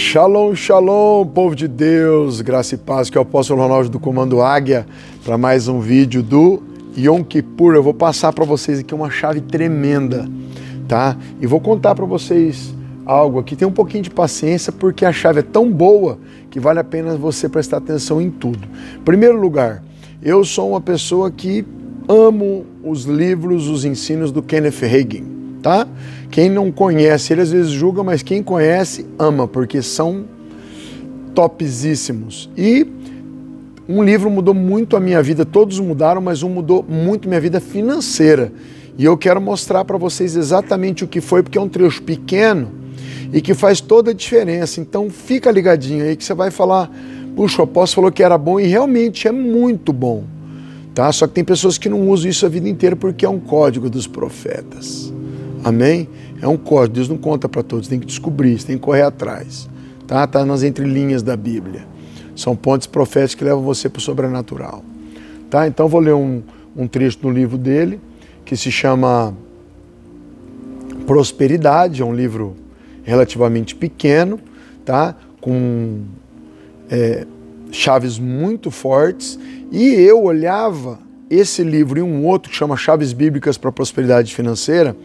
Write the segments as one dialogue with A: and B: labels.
A: Shalom, shalom, povo de Deus, graça e paz, que é o apóstolo Ronaldo do Comando Águia, para mais um vídeo do Yom Kippur. Eu vou passar para vocês aqui uma chave tremenda, tá? E vou contar para vocês algo aqui, tem um pouquinho de paciência, porque a chave é tão boa que vale a pena você prestar atenção em tudo. Em primeiro lugar, eu sou uma pessoa que amo os livros, os ensinos do Kenneth Hagin, tá? Quem não conhece, ele às vezes julga, mas quem conhece, ama, porque são topzíssimos. E um livro mudou muito a minha vida, todos mudaram, mas um mudou muito minha vida financeira. E eu quero mostrar para vocês exatamente o que foi, porque é um trecho pequeno e que faz toda a diferença. Então fica ligadinho aí que você vai falar, puxa, o apóstolo falou que era bom e realmente é muito bom. Tá? Só que tem pessoas que não usam isso a vida inteira porque é um código dos profetas. Amém? É um código, Deus não conta para todos, tem que descobrir, você tem que correr atrás. Tá nas entrelinhas da Bíblia. São pontos proféticos que levam você para o sobrenatural. Tá? Então vou ler um trecho do livro dele, que se chama Prosperidade, é um livro relativamente pequeno, tá? Com chaves muito fortes, e eu olhava esse livro e um outro que chama Chaves Bíblicas para a Prosperidade Financeira,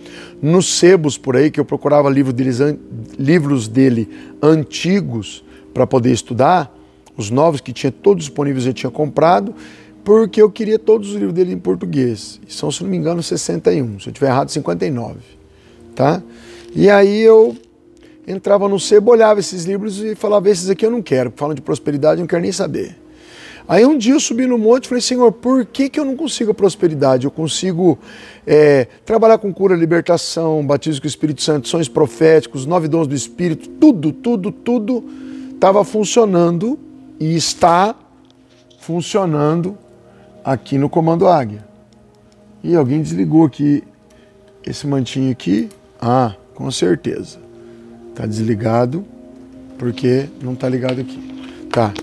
A: nos sebos por aí, que eu procurava livros dele antigos para poder estudar, os novos que tinha todos disponíveis eu tinha comprado, porque eu queria todos os livros dele em português. E são, se não me engano, 61, se eu estiver errado, 59. Tá? E aí eu entrava no sebo, olhava esses livros e falava, esses aqui eu não quero, falam de prosperidade, eu não quero nem saber. Aí um dia eu subi no monte e falei, Senhor, por que eu não consigo a prosperidade? Eu consigo trabalhar com cura, libertação, batismo com o Espírito Santo, sonhos proféticos, 9 dons do Espírito, tudo estava funcionando e está funcionando aqui no Comando Águia. E alguém desligou aqui esse mantinho aqui. Ah, com certeza. Está desligado porque não está ligado aqui. Tá.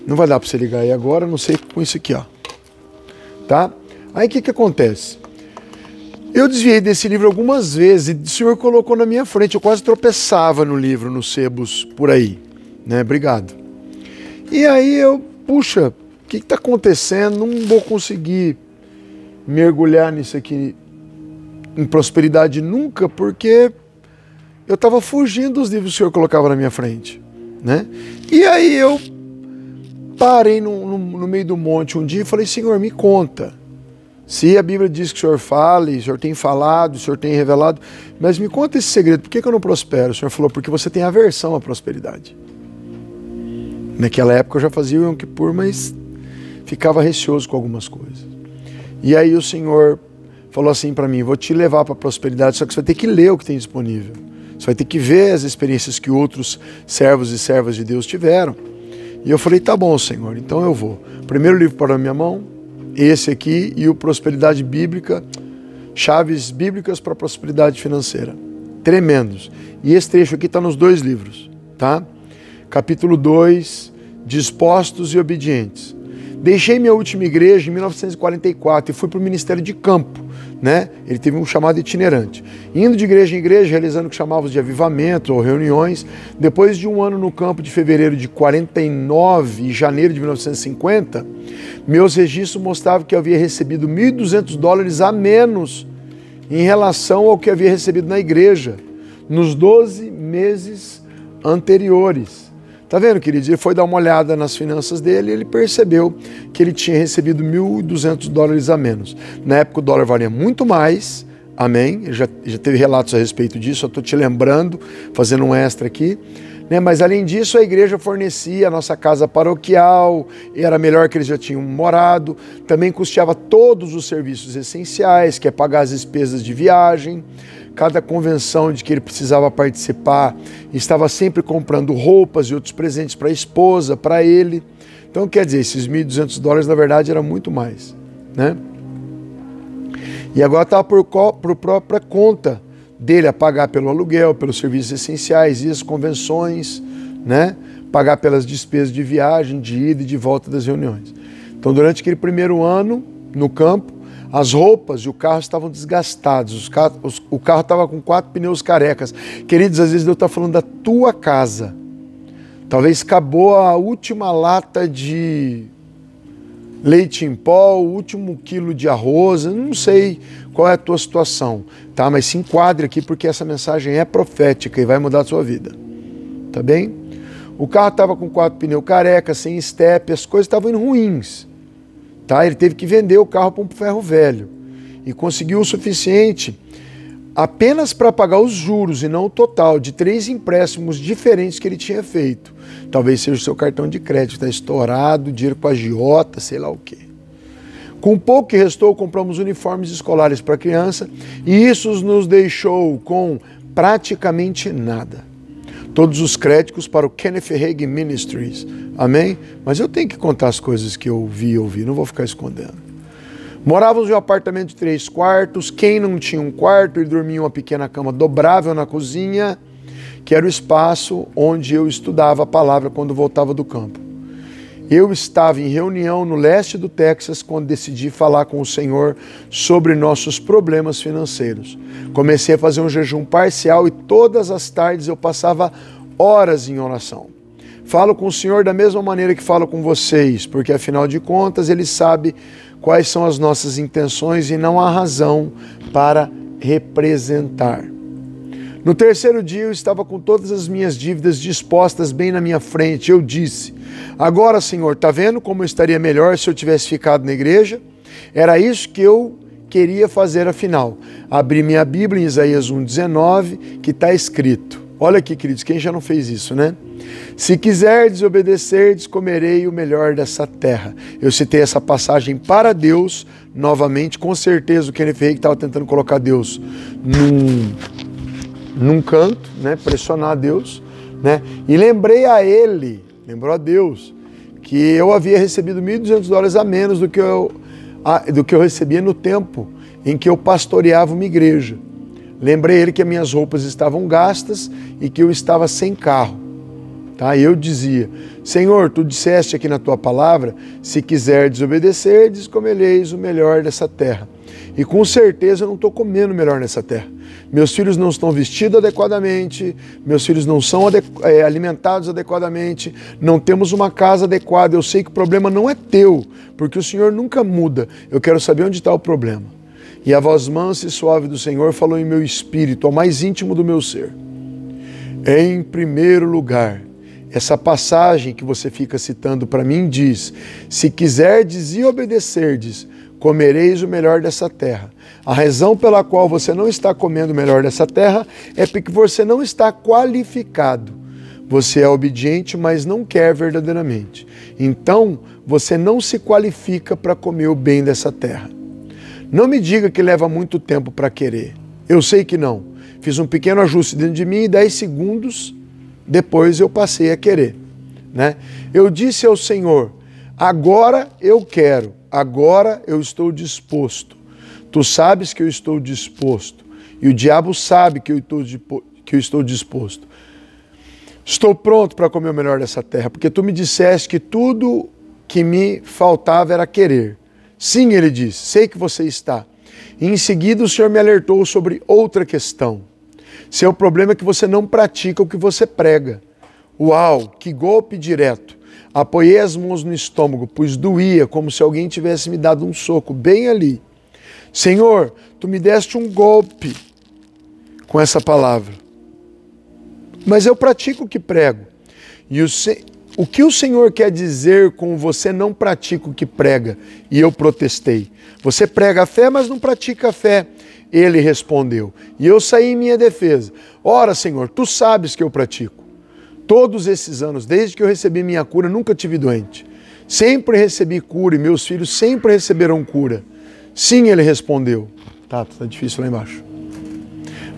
A: Não vai dar para você ligar aí agora, não sei com isso aqui, ó. Tá? Aí o que acontece? Eu desviei desse livro algumas vezes e o Senhor colocou na minha frente. Eu quase tropeçava no livro, nos sebos por aí. Né? Obrigado. E aí eu, puxa, o que está acontecendo? Não vou conseguir mergulhar nisso aqui em prosperidade nunca, porque eu estava fugindo dos livros que o Senhor colocava na minha frente. Né? E aí eu parei no meio do monte um dia e falei, Senhor, me conta. Se a Bíblia diz que o Senhor fala, o Senhor tem falado, o Senhor tem revelado, mas me conta esse segredo, por que eu não prospero? O Senhor falou, porque você tem aversão à prosperidade. Naquela época eu já fazia o Yom Kippur, mas ficava receoso com algumas coisas. E aí o Senhor falou assim para mim, vou te levar para a prosperidade, só que você vai ter que ler o que tem disponível. Você vai ter que ver as experiências que outros servos e servas de Deus tiveram. E eu falei, tá bom, Senhor, então eu vou. Primeiro livro para a minha mão, esse aqui, e o Prosperidade Bíblica, Chaves Bíblicas para a Prosperidade Financeira. Tremendos. E esse trecho aqui está nos 2 livros, tá? Capítulo 2, Dispostos e Obedientes. Deixei minha última igreja em 1944 e fui para o Ministério de Campo, né? Ele teve um chamado itinerante. Indo de igreja em igreja, realizando o que chamávamos de avivamento ou reuniões. Depois de um ano no campo de fevereiro de 49 e janeiro de 1950, meus registros mostravam que eu havia recebido $1.200 a menos em relação ao que havia recebido na igreja nos 12 meses anteriores. Tá vendo, queridos? Ele foi dar uma olhada nas finanças dele e ele percebeu que ele tinha recebido $1.200 a menos. Na época o dólar valia muito mais, amém? Ele já teve relatos a respeito disso, eu estou te lembrando, fazendo um extra aqui. Né? Mas além disso, a igreja fornecia a nossa casa paroquial, era melhor que eles já tinham morado, também custeava todos os serviços essenciais, que é pagar as despesas de viagem. Cada convenção de que ele precisava participar, estava sempre comprando roupas e outros presentes para a esposa, para ele. Então, quer dizer, esses $1.200 na verdade era muito mais, né? E agora estava por própria conta dele a pagar pelo aluguel, pelos serviços essenciais e as convenções, né? Pagar pelas despesas de viagem, de ida e de volta das reuniões. Então, durante aquele primeiro ano no campo, as roupas e o carro estavam desgastados, o carro estava com 4 pneus carecas. Queridos, às vezes Deus está falando da tua casa. Talvez acabou a última lata de leite em pó, o último quilo de arroz, eu não sei qual é a tua situação, tá? Mas se enquadre aqui porque essa mensagem é profética e vai mudar a sua vida, tá bem? O carro estava com 4 pneus careca, sem estepe, as coisas estavam indo ruins, tá? Ele teve que vender o carro para um ferro velho e conseguiu o suficiente apenas para pagar os juros e não o total de 3 empréstimos diferentes que ele tinha feito. Talvez seja o seu cartão de crédito, está estourado, dinheiro com agiota, sei lá o quê. Com o pouco que restou, compramos uniformes escolares para a criança e isso nos deixou com praticamente nada. Todos os créditos para o Kenneth Hagin Ministries, amém? Mas eu tenho que contar as coisas que eu vi, não vou ficar escondendo. Morávamos em um apartamento de 3 quartos, quem não tinha um quarto, ele dormia em uma pequena cama dobrável na cozinha, que era o espaço onde eu estudava a palavra quando voltava do campo. Eu estava em reunião no leste do Texas quando decidi falar com o Senhor sobre nossos problemas financeiros. Comecei a fazer um jejum parcial e todas as tardes eu passava horas em oração. Falo com o Senhor da mesma maneira que falo com vocês, porque afinal de contas Ele sabe quais são as nossas intenções e não há razão para representar. No 3º dia eu estava com todas as minhas dívidas dispostas bem na minha frente. Eu disse, agora Senhor, está vendo como eu estaria melhor se eu tivesse ficado na igreja? Era isso que eu queria fazer afinal. Abri minha Bíblia em Isaías 1,19, que está escrito. Olha aqui, queridos, quem já não fez isso, né? Se quiserdes obedecerdes, comerei o melhor dessa terra. Eu citei essa passagem para Deus, novamente, com certeza o Kenneth Hagin estava tentando colocar Deus num canto, né? Pressionar Deus, né? E lembrei a ele, lembrou a Deus, que eu havia recebido $1.200 a menos do que eu recebia no tempo em que eu pastoreava uma igreja. Lembrei ele que as minhas roupas estavam gastas e que eu estava sem carro. Tá? E eu dizia, Senhor, tu disseste aqui na tua palavra, se quiserdes obedecerdes, comereis o melhor dessa terra. E com certeza eu não estou comendo o melhor nessa terra. Meus filhos não estão vestidos adequadamente, meus filhos não são alimentados adequadamente, não temos uma casa adequada. Eu sei que o problema não é teu, porque o Senhor nunca muda. Eu quero saber onde está o problema. E a voz mansa e suave do Senhor falou em meu espírito, ao mais íntimo do meu ser. Em primeiro lugar, essa passagem que você fica citando para mim diz, se quiserdes e obedecerdes, comereis o melhor dessa terra. A razão pela qual você não está comendo o melhor dessa terra é porque você não está qualificado. Você é obediente, mas não quer verdadeiramente. Então, você não se qualifica para comer o bem dessa terra. Não me diga que leva muito tempo para querer. Eu sei que não. Fiz um pequeno ajuste dentro de mim e 10 segundos depois eu passei a querer, né? Eu disse ao Senhor, agora eu quero, agora eu estou disposto. Tu sabes que eu estou disposto e o diabo sabe que eu estou disposto. Estou pronto para comer o melhor dessa terra, porque tu me disseste que tudo que me faltava era querer. Sim, ele disse, sei que você está. E em seguida o Senhor me alertou sobre outra questão. Seu problema é que você não pratica o que você prega. Uau, que golpe direto. Apoiei as mãos no estômago, pois doía como se alguém tivesse me dado um soco bem ali. Senhor, tu me deste um golpe com essa palavra. Mas eu pratico o que prego. E o que o Senhor quer dizer com você não pratica o que prega? E eu protestei. Você prega a fé, mas não pratica a fé. Ele respondeu. E eu saí em minha defesa. Ora, Senhor, tu sabes que eu pratico. Todos esses anos, desde que eu recebi minha cura, nunca tive doente. Sempre recebi cura e meus filhos sempre receberam cura. Sim, ele respondeu. Tá difícil lá embaixo.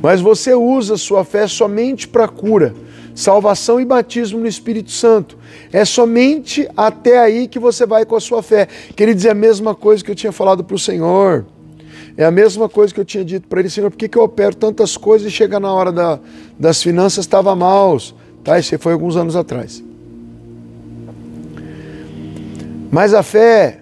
A: Mas você usa sua fé somente para cura, salvação e batismo no Espírito Santo. É somente até aí que você vai com a sua fé. Queria dizer a mesma coisa que eu tinha falado para o Senhor. É a mesma coisa que eu tinha dito para ele, Senhor, por que eu opero tantas coisas e chega na hora das finanças estava maus? Tá? Isso foi alguns anos atrás. Mas a fé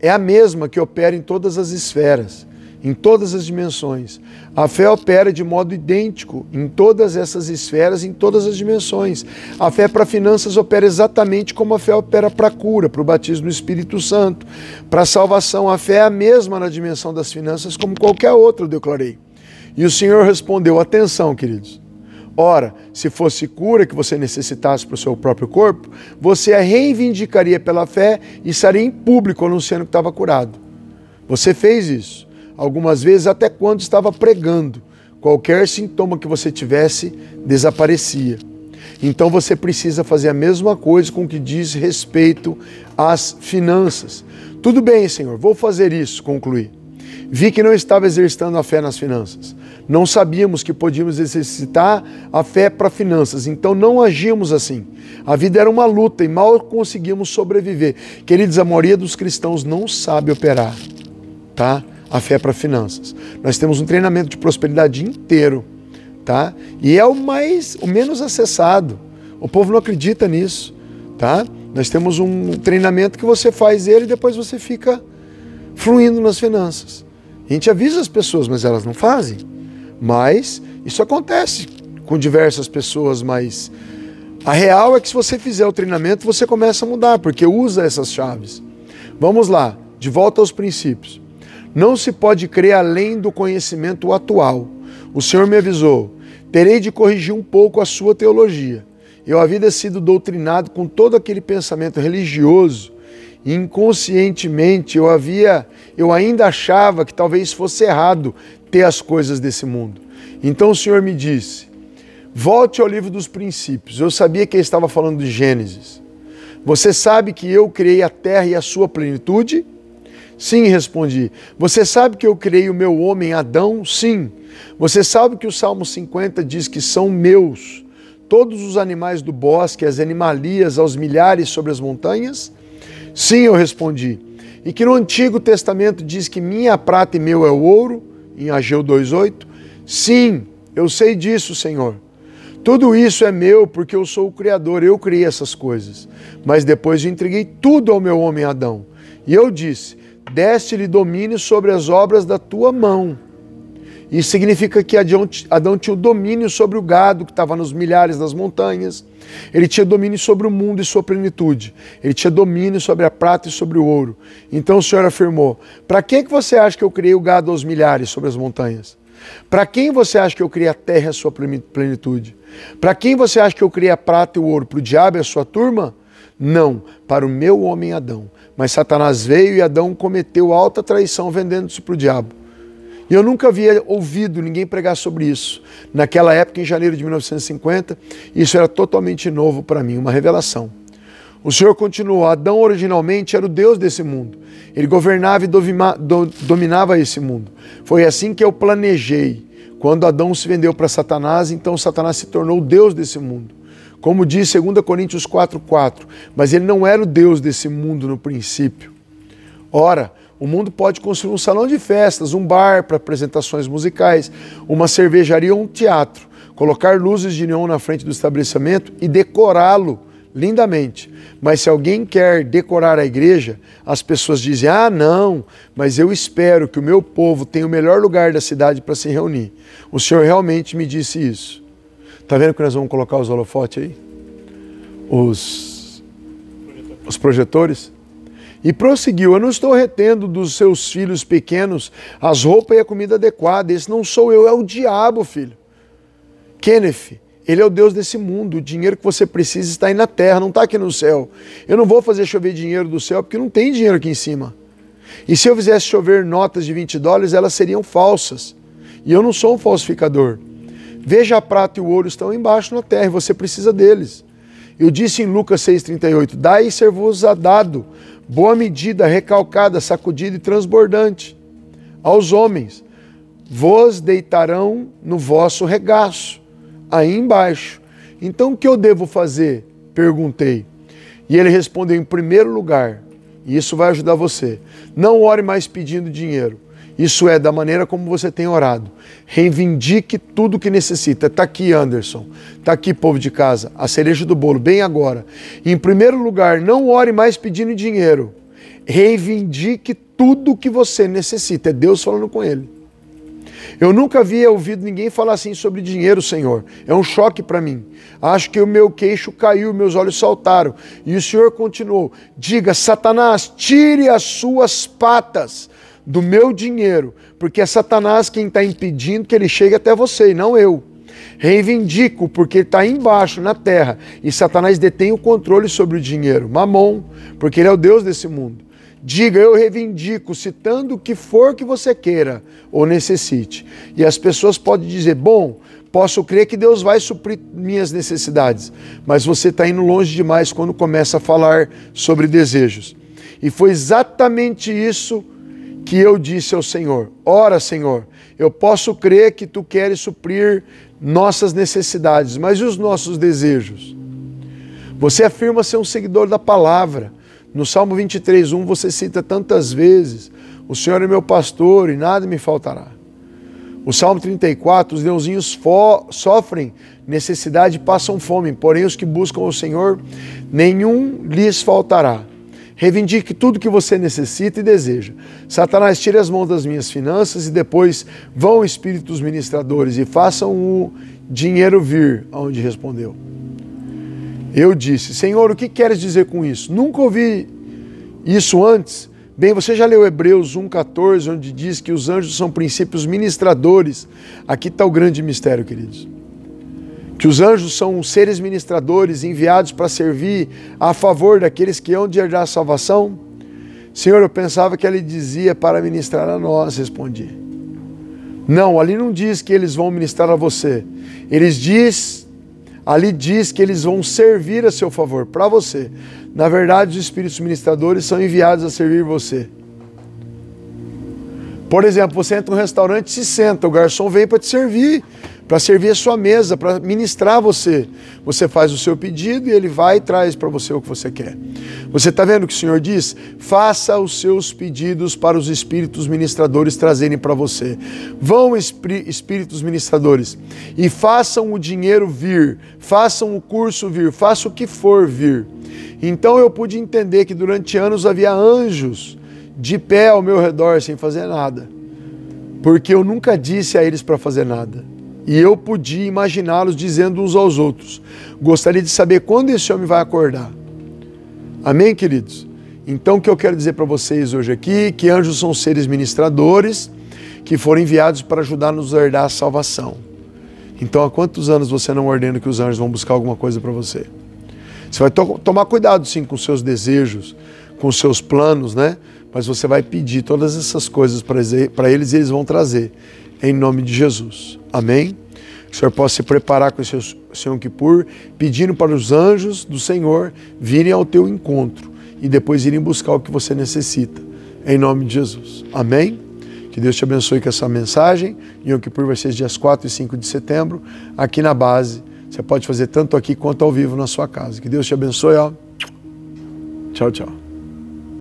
A: é a mesma que opera em todas as esferas. em todas as dimensões. A fé opera de modo idêntico em todas essas esferas, em todas as dimensões. A fé para finanças opera exatamente como a fé opera para a cura, para o batismo no Espírito Santo, para a salvação. A fé é a mesma na dimensão das finanças como qualquer outra, eu declarei. E o Senhor respondeu, atenção, queridos. Ora, se fosse cura que você necessitasse para o seu próprio corpo, você a reivindicaria pela fé e estaria em público anunciando que estava curado. Você fez isso algumas vezes até quando estava pregando. Qualquer sintoma que você tivesse desaparecia. Então você precisa fazer a mesma coisa com o que diz respeito às finanças. Tudo bem, Senhor, vou fazer isso, concluí. Vi que não estava exercitando a fé nas finanças. Não sabíamos que podíamos exercitar a fé para finanças, então não agíamos assim. A vida era uma luta e mal conseguíamos sobreviver. Queridos, a maioria dos cristãos não sabe operar, tá? A fé para finanças. Nós temos um treinamento de prosperidade inteiro, tá? E é o menos acessado. O povo não acredita nisso, tá? Nós temos um treinamento que você faz ele e depois você fica fluindo nas finanças. A gente avisa as pessoas, mas elas não fazem. Mas isso acontece com diversas pessoas, mas a real é que se você fizer o treinamento, você começa a mudar, porque usa essas chaves. Vamos lá, de volta aos princípios. Não se pode crer além do conhecimento atual. O Senhor me avisou, terei de corrigir um pouco a sua teologia. Eu havia sido doutrinado com todo aquele pensamento religioso. Inconscientemente eu ainda achava que talvez fosse errado ter as coisas desse mundo. Então o Senhor me disse, volte ao livro dos princípios. Eu sabia que ele estava falando de Gênesis. Você sabe que eu criei a terra e a sua plenitude? Sim, respondi. Você sabe que eu criei o meu homem Adão? Sim. Você sabe que o Salmo 50 diz que são meus todos os animais do bosque, as animalias aos milhares sobre as montanhas? Sim, eu respondi. E que no Antigo Testamento diz que minha prata e meu é o ouro, em Ageu 2:8? Sim, eu sei disso, Senhor. Tudo isso é meu porque eu sou o Criador, eu criei essas coisas. Mas depois eu entreguei tudo ao meu homem Adão. E eu disse, deste-lhe domínio sobre as obras da tua mão. Isso significa que Adão tinha o domínio sobre o gado que estava nos milhares das montanhas. Ele tinha domínio sobre o mundo e sua plenitude. Ele tinha domínio sobre a prata e sobre o ouro. Então o Senhor afirmou, para que você acha que eu criei o gado aos milhares sobre as montanhas? Para quem você acha que eu criei a terra e a sua plenitude? Para quem você acha que eu criei a prata e o ouro? Para o diabo e a sua turma? Não, para o meu homem Adão. Mas Satanás veio e Adão cometeu alta traição vendendo-se para o diabo. E eu nunca havia ouvido ninguém pregar sobre isso. Naquela época, em janeiro de 1950, isso era totalmente novo para mim, uma revelação. O Senhor continuou, Adão originalmente era o Deus desse mundo. Ele governava e dominava esse mundo. Foi assim que eu planejei. Quando Adão se vendeu para Satanás, então Satanás se tornou o Deus desse mundo. Como diz 2 Coríntios 4:4, mas ele não era o Deus desse mundo no princípio. Ora, o mundo pode construir um salão de festas, um bar para apresentações musicais, uma cervejaria ou um teatro, colocar luzes de neon na frente do estabelecimento e decorá-lo lindamente. Mas se alguém quer decorar a igreja, as pessoas dizem, ah não, mas eu espero que o meu povo tenha o melhor lugar da cidade para se reunir. O Senhor realmente me disse isso. Está vendo que nós vamos colocar os holofotes aí? Os projetores? E prosseguiu, eu não estou retendo dos seus filhos pequenos as roupas e a comida adequada. Esse não sou eu, é o diabo, filho. Kenneth, ele é o Deus desse mundo. O dinheiro que você precisa está aí na terra, não está aqui no céu. Eu não vou fazer chover dinheiro do céu porque não tem dinheiro aqui em cima. E se eu fizesse chover notas de $20, elas seriam falsas. E eu não sou um falsificador. Veja, a prata e o ouro estão embaixo na terra e você precisa deles. Eu disse em Lucas 6,38, dai e ser-vos-á dado, boa medida, recalcada, sacudida e transbordante. Aos homens, vos deitarão no vosso regaço, aí embaixo. Então o que eu devo fazer? Perguntei. E ele respondeu, em primeiro lugar, e isso vai ajudar você, não ore mais pedindo dinheiro. Isso é, da maneira como você tem orado. Reivindique tudo que necessita. Está aqui, Anderson. Está aqui, povo de casa. A cereja do bolo, bem agora. E, em primeiro lugar, não ore mais pedindo dinheiro. Reivindique tudo o que você necessita. É Deus falando com ele. Eu nunca havia ouvido ninguém falar assim sobre dinheiro, Senhor. É um choque para mim. Acho que o meu queixo caiu, meus olhos saltaram. E o Senhor continuou: diga, Satanás, tire as suas patas do meu dinheiro, porque é Satanás quem está impedindo que ele chegue até você, e não eu. Reivindico, porque ele está embaixo, na terra, e Satanás detém o controle sobre o dinheiro. Mamon, porque ele é o Deus desse mundo. Diga, eu reivindico, citando o que for que você queira ou necessite. E as pessoas podem dizer, bom, posso crer que Deus vai suprir minhas necessidades, mas você está indo longe demais quando começa a falar sobre desejos. E foi exatamente isso que eu disse ao Senhor. Ora, Senhor, eu posso crer que Tu queres suprir nossas necessidades, mas e os nossos desejos? Você afirma ser um seguidor da palavra. No Salmo 23:1 você cita tantas vezes, o Senhor é meu pastor e nada me faltará. O Salmo 34, os leãozinhos sofrem necessidade e passam fome, porém os que buscam o Senhor, nenhum lhes faltará. Reivindique tudo que você necessita e deseja. Satanás, tire as mãos das minhas finanças e depois vão espíritos ministradores e façam o dinheiro vir, aonde respondeu. Eu disse, Senhor, o que queres dizer com isso? Nunca ouvi isso antes. Bem, você já leu Hebreus 1,14, onde diz que os anjos são princípios ministradores. Aqui está o grande mistério, queridos. Que os anjos são seres ministradores enviados para servir a favor daqueles que hão de herdar a salvação. Senhor, eu pensava que ele dizia para ministrar a nós, respondi. Não, ali não diz que eles vão ministrar a você. Ali diz que eles vão servir a seu favor, para você. Na verdade, os espíritos ministradores são enviados a servir você. Por exemplo, você entra num restaurante e se senta, o garçom vem para te servir, para servir a sua mesa, para ministrar você. Você faz o seu pedido e ele vai e traz para você o que você quer. Você está vendo o que o Senhor diz? Faça os seus pedidos para os espíritos ministradores trazerem para você. Vão, espíritos ministradores, e façam o dinheiro vir, façam o curso vir, façam o que for vir. Então eu pude entender que durante anos havia anjos de pé ao meu redor sem fazer nada, porque eu nunca disse a eles para fazer nada. E eu podia imaginá-los dizendo uns aos outros, gostaria de saber quando esse homem vai acordar. Amém, queridos? Então o que eu quero dizer para vocês hoje aqui, que anjos são seres ministradores que foram enviados para ajudar-nos a herdar a salvação. Então há quantos anos você não ordena que os anjos vão buscar alguma coisa para você? Você vai tomar cuidado sim com os seus desejos, com os seus planos, né? Mas você vai pedir todas essas coisas para eles e eles vão trazer, em nome de Jesus. Amém? Que o Senhor possa se preparar com esse Yom Kippur, pedindo para os anjos do Senhor virem ao teu encontro e depois irem buscar o que você necessita, em nome de Jesus. Amém? Que Deus te abençoe com essa mensagem. Yom Kippur vai ser dias 4 e 5 de setembro, aqui na base. Você pode fazer tanto aqui quanto ao vivo na sua casa. Que Deus te abençoe. Ó. Tchau, tchau.